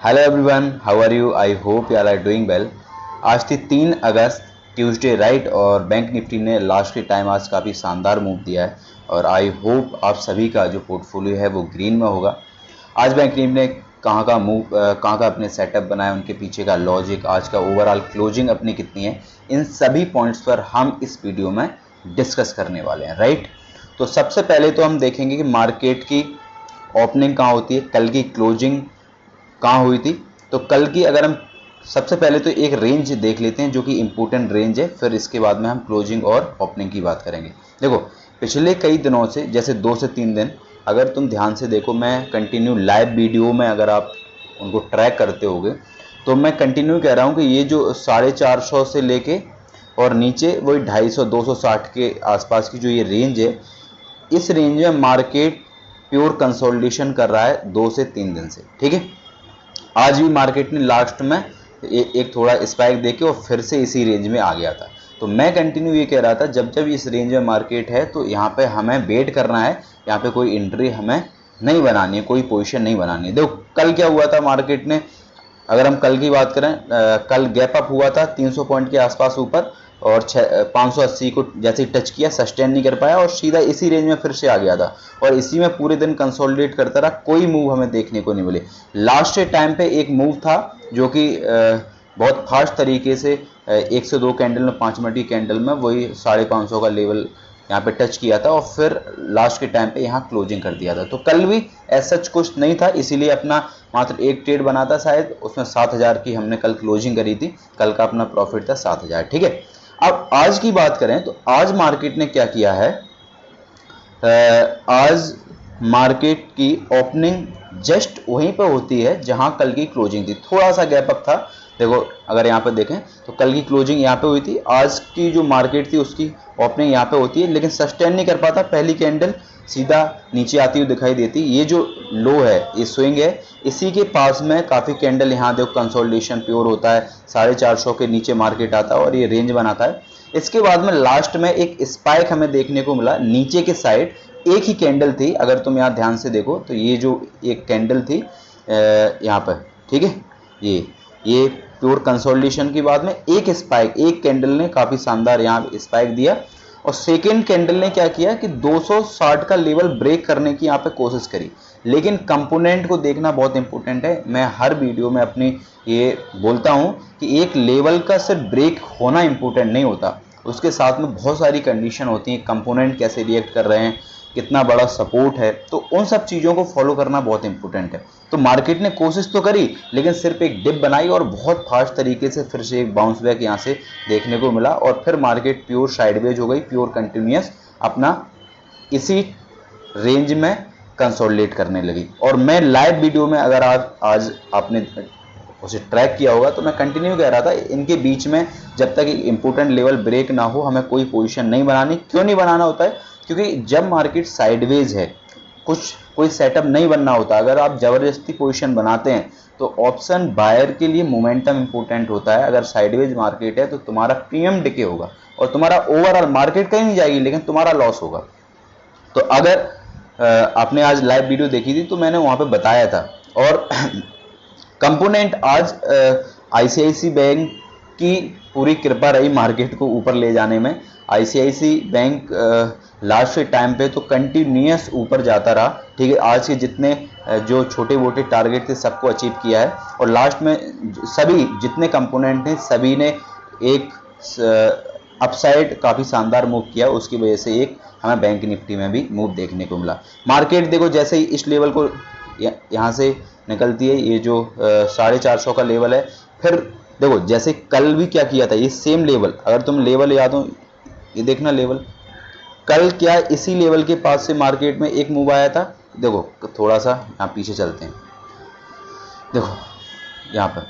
Hello everyone, how are you? I hope you are doing well. आज थी 3 अगस्त, Tuesday right, और bank Nifty ने लास्ट के टाइम आज काफ़ी शानदार मूव दिया है और आई होप आप सभी का जो पोर्टफोलियो है वो ग्रीन में होगा। आज बैंक निफ्टी ने कहाँ का मूव, कहाँ का अपने सेटअप बनाया, उनके पीछे का लॉजिक, आज का ओवरऑल क्लोजिंग अपनी कितनी है, इन सभी पॉइंट्स पर हम इस वीडियो में डिस्कस करने वाले हैं राइट। तो सबसे पहले तो हम देखेंगे कि मार्केट की ओपनिंग कहाँ होती है, कल की क्लोजिंग कहाँ हुई थी। तो कल की अगर हम सबसे पहले तो एक रेंज देख लेते हैं जो कि इंपॉर्टेंट रेंज है, फिर इसके बाद में हम क्लोजिंग और ओपनिंग की बात करेंगे। देखो, पिछले कई दिनों से, जैसे 2 से 3 दिन अगर तुम ध्यान से देखो, मैं कंटिन्यू लाइव वीडियो में अगर आप उनको ट्रैक करते होगे तो मैं कंटिन्यू कह रहा हूँ कि ये जो 450 से लेके और नीचे वही 250 260 के आसपास की जो ये रेंज है, इस रेंज में मार्केट प्योर कंसोलिडेशन कर रहा है 2 से 3 दिन से। ठीक है, आज भी मार्केट ने लास्ट में एक थोड़ा स्पाइक देके और फिर से इसी रेंज में आ गया था। तो मैं कंटिन्यू ये कह रहा था, जब जब इस रेंज में मार्केट है तो यहाँ पे हमें वेट करना है, यहाँ पे कोई एंट्री हमें नहीं बनानी है, कोई पोजीशन नहीं बनानी है। देखो कल क्या हुआ था मार्केट ने, अगर हम कल की बात करें, कल गैप अप हुआ था 300 पॉइंट के आसपास ऊपर और 580 को जैसे ही टच किया, सस्टेन नहीं कर पाया और सीधा इसी रेंज में फिर से आ गया था और इसी में पूरे दिन कंसोलिडेट करता रहा, कोई मूव हमें देखने को नहीं मिले। लास्ट टाइम पे एक मूव था जो कि बहुत फास्ट तरीके से 1 से 2 कैंडल में, 5 मिनट की कैंडल में वही 550 का लेवल यहाँ पे टच किया था और फिर लास्ट के टाइम पे यहाँ क्लोजिंग कर दिया था। तो कल भी ऐसा कुछ नहीं था, इसीलिए अपना मात्र एक ट्रेड बना था शायद, उसमें 7000 की हमने कल क्लोजिंग करी थी, कल का अपना प्रॉफिट था 7000। ठीक है, अब आज की बात करें तो आज मार्केट ने क्या किया है। आज मार्केट की ओपनिंग जस्ट वहीं पर होती है जहां कल की क्लोजिंग थी, थोड़ा सा गैप अप था। देखो अगर यहाँ पे देखें तो कल की क्लोजिंग यहाँ पे हुई थी, आज की जो मार्केट थी उसकी ओपनिंग यहाँ पे होती है, लेकिन सस्टेन नहीं कर पाता, पहली कैंडल सीधा नीचे आती हुई दिखाई देती। ये जो लो है, ये स्विंग है, इसी के पास में काफ़ी कैंडल यहाँ देखो कंसोलिडेशन प्योर होता है, 450 के नीचे मार्केट आता है और ये रेंज बनाता है। इसके बाद में लास्ट में एक स्पाइक हमें देखने को मिला नीचे के साइड, एक ही कैंडल थी, अगर तुम यहाँ ध्यान से देखो तो ये जो एक कैंडल थी यहाँ पर, ठीक है, ये प्योर कंसोलिडेशन की बाद में एक स्पाइक, एक कैंडल ने काफ़ी शानदार यहाँ स्पाइक दिया और सेकेंड कैंडल ने क्या किया कि 260 का लेवल ब्रेक करने की यहाँ पे कोशिश करी। लेकिन कंपोनेंट को देखना बहुत इंपॉर्टेंट है, मैं हर वीडियो में अपनी ये बोलता हूँ कि एक लेवल का सिर्फ ब्रेक होना इंपॉर्टेंट नहीं होता, उसके साथ में बहुत सारी कंडीशन होती हैं, कंपोनेंट कैसे रिएक्ट कर रहे हैं, कितना बड़ा सपोर्ट है, तो उन सब चीज़ों को फॉलो करना बहुत इंपॉर्टेंट है। तो मार्केट ने कोशिश तो करी लेकिन सिर्फ एक डिप बनाई और बहुत फास्ट तरीके से फिर से एक बाउंस बैक यहाँ से देखने को मिला और फिर मार्केट प्योर साइडवेज हो गई, प्योर कंटिन्यूस अपना इसी रेंज में कंसोलिडेट करने लगी। और मैं लाइव वीडियो में, अगर आज आपने उसे ट्रैक किया होगा तो मैं कंटिन्यू कह रहा था, इनके बीच में जब तक इंपॉर्टेंट लेवल ब्रेक ना हो हमें कोई पोजीशन नहीं बनानी। क्यों नहीं बनाना होता है? क्योंकि जब मार्केट साइडवेज है, कोई सेटअप नहीं बनना होता, अगर आप जबरदस्ती पोजीशन बनाते हैं तो ऑप्शन बायर के लिए मोमेंटम इंपॉर्टेंट होता है। अगर साइडवेज मार्केट है तो तुम्हारा प्रीमियम डिके होगा और तुम्हारा ओवरऑल मार्केट कहीं नहीं जाएगी लेकिन तुम्हारा लॉस होगा। तो अगर आपने आज लाइव वीडियो देखी थी तो मैंने वहां पे बताया था। और कंपोनेंट आज आईसीआईसी बैंक की पूरी कृपा रही मार्केट को ऊपर ले जाने में। आईसीआईसी बैंक लास्ट टाइम पे तो कंटिन्यूस ऊपर जाता रहा। ठीक है, आज के जितने जो छोटे मोटे टारगेट थे सबको अचीव किया है और लास्ट में सभी जितने कंपोनेंट थे सभी ने एक अपसाइड काफ़ी शानदार मूव किया, उसकी वजह से एक हमें बैंक निफ्टी में भी मूव देखने को मिला। मार्केट देखो जैसे ही इस लेवल को यहाँ से निकलती है, ये जो 450 का लेवल है, फिर देखो जैसे कल भी क्या किया था, ये सेम लेवल, अगर तुम लेवल याद हो, ये देखना लेवल, कल क्या इसी लेवल के पास से मार्केट में एक मूव आया था। देखो थोड़ा सा यहाँ पीछे चलते हैं, देखो यहाँ पर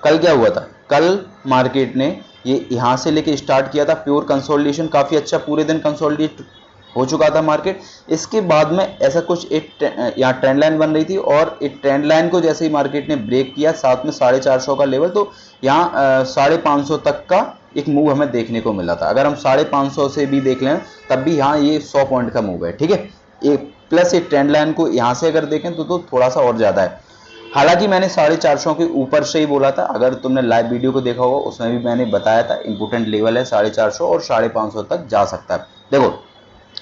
कल क्या हुआ था, कल मार्केट ने ये यहाँ से लेके स्टार्ट किया था प्योर कंसोलिडेशन, काफ़ी अच्छा पूरे दिन कंसोलिडेट हो चुका था मार्केट। इसके बाद में ऐसा कुछ एक यहाँ ट्रेंड लाइन बन रही थी और एक ट्रेंड लाइन को जैसे ही मार्केट ने ब्रेक किया, साथ में 450 का लेवल, तो यहाँ 550 तक का एक मूव हमें देखने को मिला था। अगर हम 550 से भी देख लें तब भी यहाँ ये 100 पॉइंट का मूव है। ठीक है, एक प्लस एक ट्रेंड लाइन को यहाँ से अगर देखें तो थोड़ा सा और ज़्यादा है। हालांकि मैंने 450 के ऊपर से ही बोला था, अगर तुमने लाइव वीडियो को देखा होगा उसमें भी मैंने बताया था इंपोर्टेंट लेवल है 450 और 550 तक जा सकता है। देखो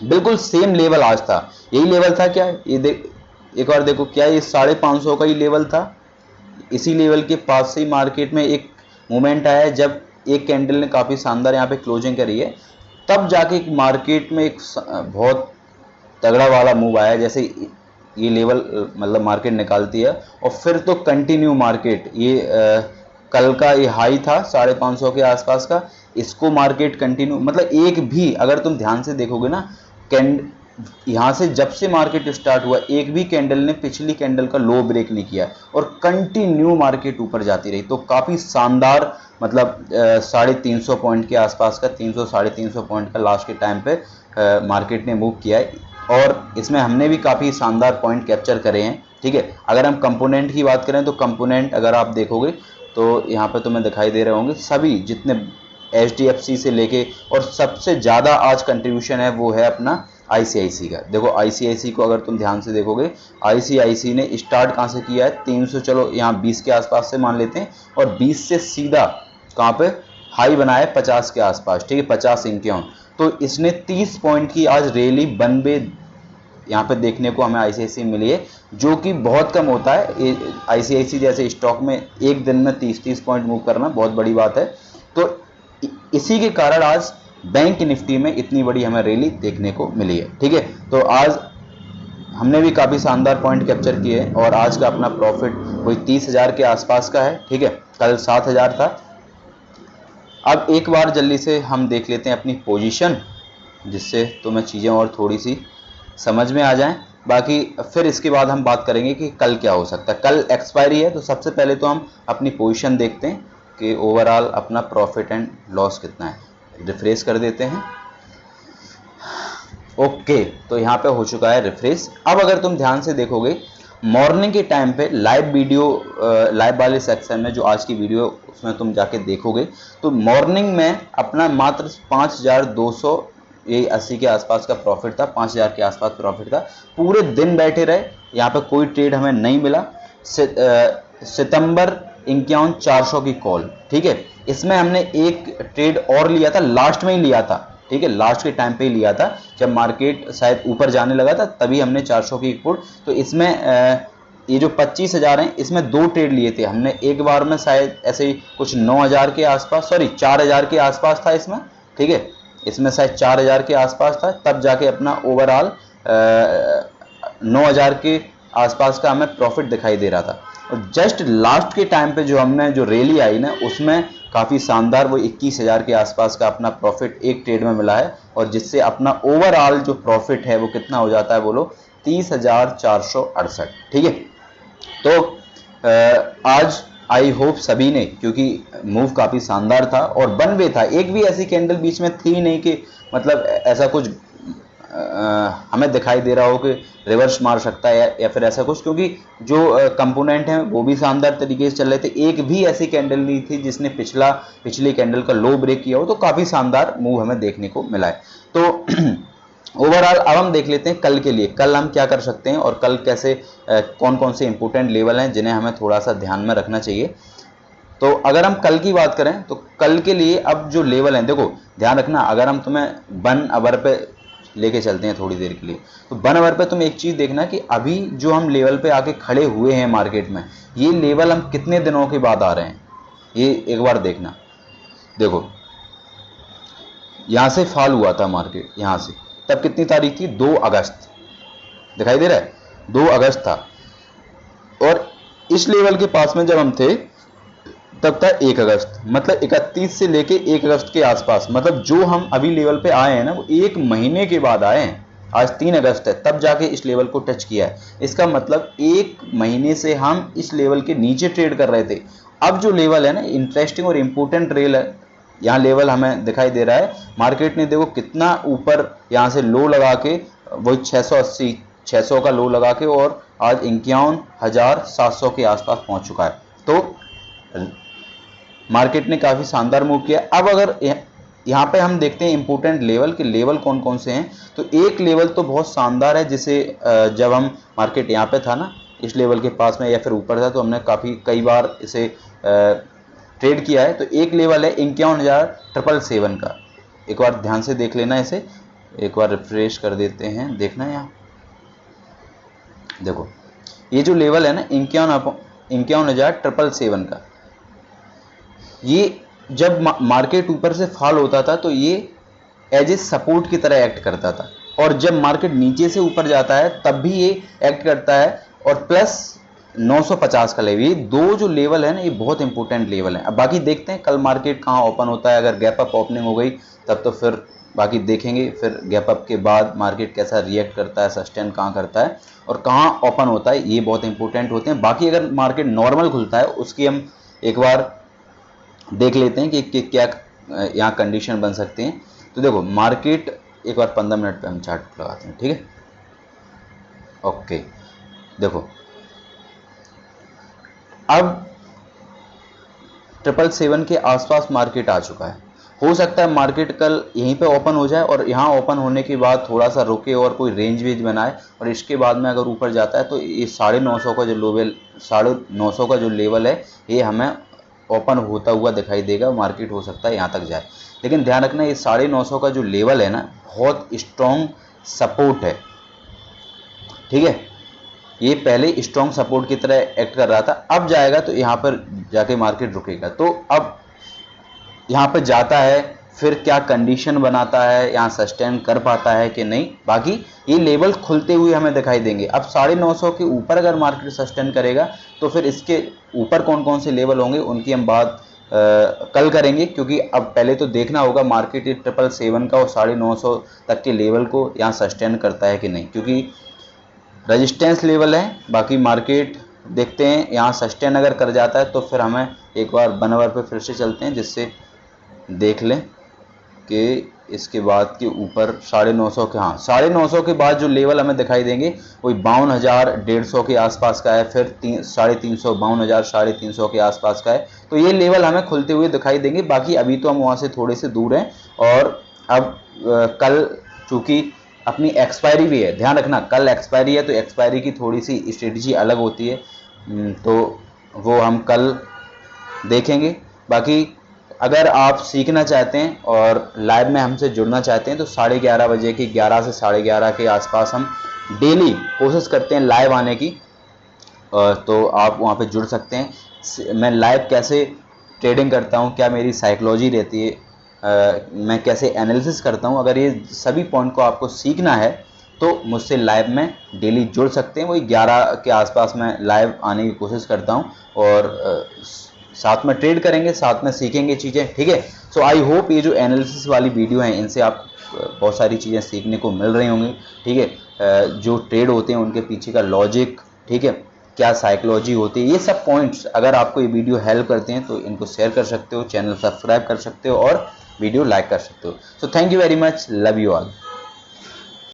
बिल्कुल सेम लेवल आज था, यही लेवल था क्या, ये देख एक बार देखो, क्या ये 550 का ही लेवल था। इसी लेवल के पास से ही मार्केट में एक मोमेंट आया है, जब एक कैंडल ने काफ़ी शानदार यहाँ पे क्लोजिंग करी है, तब जाके मार्केट में एक बहुत तगड़ा वाला मूव आया। जैसे ये लेवल मतलब मार्केट निकालती है और फिर तो कंटिन्यू मार्केट ये कल का ये हाई था 550 के आसपास का, इसको मार्केट कंटिन्यू, मतलब एक भी अगर तुम ध्यान से देखोगे ना, यहाँ से जब से मार्केट स्टार्ट हुआ एक भी कैंडल ने पिछली कैंडल का लो ब्रेक नहीं किया और कंटिन्यू मार्केट ऊपर जाती रही। तो काफ़ी शानदार, मतलब 350 पॉइंट के आसपास का, 300 350 पॉइंट का लास्ट के टाइम पे मार्केट ने मूव किया है और इसमें हमने भी काफ़ी शानदार पॉइंट कैप्चर करे हैं। ठीक है, अगर हम कंपोनेंट की बात करें तो कंपोनेंट अगर आप देखोगे तो यहाँ पे तुम्हें दिखाई दे रहे होंगे सभी जितने HDFC से लेके, और सबसे ज़्यादा आज कंट्रीब्यूशन है वो है अपना ICICI का। देखो ICICI को अगर तुम ध्यान से देखोगे, ICICI ने स्टार्ट कहाँ से किया है 300, चलो यहाँ 20 के आसपास से मान लेते हैं, और 20 से सीधा कहाँ पे हाई बनाया 50 के आसपास। ठीक है, 50-51, तो इसने 30 पॉइंट की आज रैली वन वे यहाँ पे देखने को हमें ICICI मिली है, जो कि बहुत कम होता है। ICICI जैसे स्टॉक में एक दिन में 30-30 पॉइंट मूव करना बहुत बड़ी बात है। तो इसी के कारण आज बैंक निफ्टी में इतनी बड़ी हमें रैली देखने को मिली है। ठीक है, तो आज हमने भी काफ़ी शानदार पॉइंट कैप्चर किए हैं और आज का अपना प्रॉफिट कोई 30,000 के आसपास का है। ठीक है, कल 7,000 था। अब एक बार जल्दी से हम देख लेते हैं अपनी पोजीशन, जिससे तुम्हें चीज़ें और थोड़ी सी समझ में आ जाएं। बाकी फिर इसके बाद हम बात करेंगे कि कल क्या हो सकता है। कल एक्सपायरी है, तो सबसे पहले तो हम अपनी पोजीशन देखते हैं कि ओवरऑल अपना प्रॉफिट एंड लॉस कितना है। रिफ्रेश कर देते हैं। ओके, तो यहाँ पे हो चुका है रिफ्रेश। अब अगर तुम ध्यान से देखोगे मॉर्निंग के टाइम पे लाइव वीडियो, लाइव वाले सेक्शन में जो आज की वीडियो, उसमें तुम जाके देखोगे तो मॉर्निंग में अपना मात्र 5,280 के आसपास का प्रॉफिट था, 5,000 के आसपास प्रॉफिट था। पूरे दिन बैठे रहे, यहाँ पे कोई ट्रेड हमें नहीं मिला। सितंबर 51,400 की कॉल। ठीक है, इसमें हमने एक ट्रेड और लिया था, लास्ट में ही लिया था। ठीक है, लास्ट के टाइम पे ही लिया था, जब मार्केट शायद ऊपर जाने लगा था तभी हमने 400 की पुट। तो इसमें ये जो 25,000 हैं, इसमें 2 ट्रेड लिए थे हमने एक बार में, शायद ऐसे ही कुछ 9,000 के आसपास, सॉरी 4,000 के आसपास था इसमें। ठीक है, इसमें शायद 4,000 के आसपास था, तब जाके अपना ओवरऑल 9,000 के आसपास का हमें प्रॉफिट दिखाई दे रहा था। और जस्ट लास्ट के टाइम पे जो हमने जो रैली आई ना, उसमें काफ़ी शानदार वो 21,000 के आसपास का अपना प्रॉफिट एक ट्रेड में मिला है, और जिससे अपना ओवरऑल जो प्रॉफिट है वो कितना हो जाता है बोलो, 30,468। ठीक है, तो आज आई होप सभी ने, क्योंकि मूव काफ़ी शानदार था और वन वे था, एक भी ऐसी कैंडल बीच में थी नहीं कि मतलब ऐसा कुछ हमें दिखाई दे रहा हो कि रिवर्स मार सकता है या फिर ऐसा कुछ, क्योंकि जो कंपोनेंट हैं वो भी शानदार तरीके से चल रहे थे। एक भी ऐसी कैंडल नहीं थी जिसने पिछली कैंडल का लो ब्रेक किया हो। तो काफ़ी शानदार मूव हमें देखने को मिला है। तो ओवरऑल अब हम देख लेते हैं कल के लिए, कल हम क्या कर सकते हैं और कल कैसे कौन कौन से इंपॉर्टेंट लेवल हैं जिन्हें हमें थोड़ा सा ध्यान में रखना चाहिए। तो अगर हम कल की बात करें तो कल के लिए अब जो लेवल हैं, देखो ध्यान रखना, अगर हम तुम्हें 1 आवर पे लेके चलते हैं थोड़ी देर के लिए, तो 1 आवर पे तुम एक चीज़ देखना कि अभी जो हम लेवल पे आके खड़े हुए हैं मार्केट में, ये लेवल हम कितने दिनों के बाद आ रहे हैं, ये एक बार देखना। देखो यहाँ से फॉल हुआ था मार्केट, यहाँ से, तब कितनी तारीख थी, 2 अगस्त, दिखाई दे रहा है 2 अगस्त था। और इस लेवल के पास में जब हम थे तब था 1 अगस्त, मतलब 31 से लेके 1 अगस्त के आसपास, मतलब जो हम अभी लेवल पे आए हैं ना वो 1 महीने के बाद आए हैं। आज 3 अगस्त है, तब जाके इस लेवल को टच किया है। इसका मतलब 1 महीने से हम इस लेवल के नीचे ट्रेड कर रहे थे। अब जो लेवल है ना, इंटरेस्टिंग और इम्पोर्टेंट रेल है, यहाँ लेवल हमें दिखाई दे रहा है। मार्केट ने देखो कितना ऊपर यहाँ से लो लगा के, वही 600 का लो लगा के, और आज 51,700 के आसपास पहुँच चुका है। तो मार्केट ने काफ़ी शानदार मूव किया। अब अगर यहाँ पे हम देखते हैं इंपॉर्टेंट लेवल के लेवल कौन कौन से हैं, तो एक लेवल तो बहुत शानदार है, जिसे जब हम मार्केट यहाँ पे था ना, इस लेवल के पास में या फिर ऊपर था, तो हमने कई बार इसे ट्रेड किया है। तो एक लेवल है 51,777 का, एक बार ध्यान से देख लेना इसे, एक बार रिफ्रेश कर देते हैं, देखना यहाँ देखो ये जो लेवल है ना 51,777 का, ये जब मार्केट ऊपर से फॉल होता था तो ये एज ए सपोर्ट की तरह एक्ट करता था, और जब मार्केट नीचे से ऊपर जाता है तब भी ये एक्ट करता है, और प्लस 950 का लेवल, ये दो जो लेवल है ना ये बहुत इंपॉर्टेंट लेवल है। अब बाकी देखते हैं कल मार्केट कहाँ ओपन होता है, अगर गैप अप ओपनिंग हो गई तब तो फिर बाकी देखेंगे, फिर गैप अप के बाद मार्केट कैसा रिएक्ट करता है, सस्टेन कहाँ करता है और कहाँ ओपन होता है, ये बहुत इंपॉर्टेंट होते हैं। बाकी अगर मार्केट नॉर्मल खुलता है उसकी हम एक बार देख लेते हैं कि क्या यहाँ कंडीशन बन सकते हैं। तो देखो मार्केट एक बार 15 मिनट पे हम चार्ट लगाते हैं, ठीक है, ओके। देखो अब 777 के आसपास मार्केट आ चुका है, हो सकता है मार्केट कल यहीं पे ओपन हो जाए और यहाँ ओपन होने के बाद थोड़ा सा रुके और कोई रेंज वेज बनाए, और इसके बाद में अगर ऊपर जाता है तो ये 950 का जो लेवल 950 का जो लेवल है ये हमें ओपन होता हुआ दिखाई देगा, मार्केट हो सकता है यहाँ तक जाए। लेकिन ध्यान रखना ये 950 का जो लेवल है ना बहुत स्ट्रॉन्ग सपोर्ट है, ठीक है, ये पहले स्ट्रॉन्ग सपोर्ट की तरह एक्ट कर रहा था, अब जाएगा तो यहाँ पर जाके मार्केट रुकेगा। तो अब यहाँ पर जाता है फिर क्या कंडीशन बनाता है, यहाँ सस्टेन कर पाता है कि नहीं, बाकी ये लेवल खुलते हुए हमें दिखाई देंगे। अब 950 के ऊपर अगर मार्केट सस्टेन करेगा तो फिर इसके ऊपर कौन कौन से लेवल होंगे उनकी हम बात कल करेंगे, क्योंकि अब पहले तो देखना होगा मार्केट 777 का और 950 तक के लेवल को यहाँ सस्टेन करता है कि नहीं, क्योंकि रेजिस्टेंस लेवल है। बाकी मार्केट देखते हैं यहाँ सस्टेन अगर कर जाता है तो फिर हमें एक बार 1 आवर पे फिर से चलते हैं, जिससे देख लें कि इसके बाद के ऊपर 950 के, हाँ 950 के बाद जो लेवल हमें दिखाई देंगे वही 52,150 के आसपास का है, फिर 350, 52,350 के आसपास का है। तो ये लेवल हमें खुलते हुए दिखाई देंगे। बाकी अभी तो हम वहाँ से थोड़े से दूर हैं, और अब कल चूँकि अपनी एक्सपायरी भी है, ध्यान रखना कल एक्सपायरी है, तो एक्सपायरी की थोड़ी सी स्ट्रेटजी अलग होती है, तो वो हम कल देखेंगे। बाकी अगर आप सीखना चाहते हैं और लाइव में हमसे जुड़ना चाहते हैं तो 11:30 बजे की 11 से 11:30 के आसपास हम डेली कोशिश करते हैं लाइव आने की, तो आप वहाँ पे जुड़ सकते हैं। मैं लाइव कैसे ट्रेडिंग करता हूँ, क्या मेरी साइकोलॉजी रहती है, मैं कैसे एनालिसिस करता हूँ, अगर ये सभी पॉइंट को आपको सीखना है तो मुझसे लाइव में डेली जुड़ सकते हैं। वही 11 के आसपास मैं लाइव आने की कोशिश करता हूँ, और साथ में ट्रेड करेंगे, साथ में सीखेंगे चीज़ें, ठीक है। सो आई होप ये जो एनालिसिस वाली वीडियो है इनसे आपको बहुत सारी चीज़ें सीखने को मिल रही होंगी, ठीक है। जो ट्रेड होते हैं उनके पीछे का लॉजिक, ठीक है, क्या साइकोलॉजी होती है, ये सब पॉइंट्स अगर आपको ये वीडियो हेल्प करते हैं तो इनको शेयर कर सकते हो, चैनल सब्सक्राइब कर सकते हो और वीडियो लाइक कर सकते हो। So thank you very much, love you all.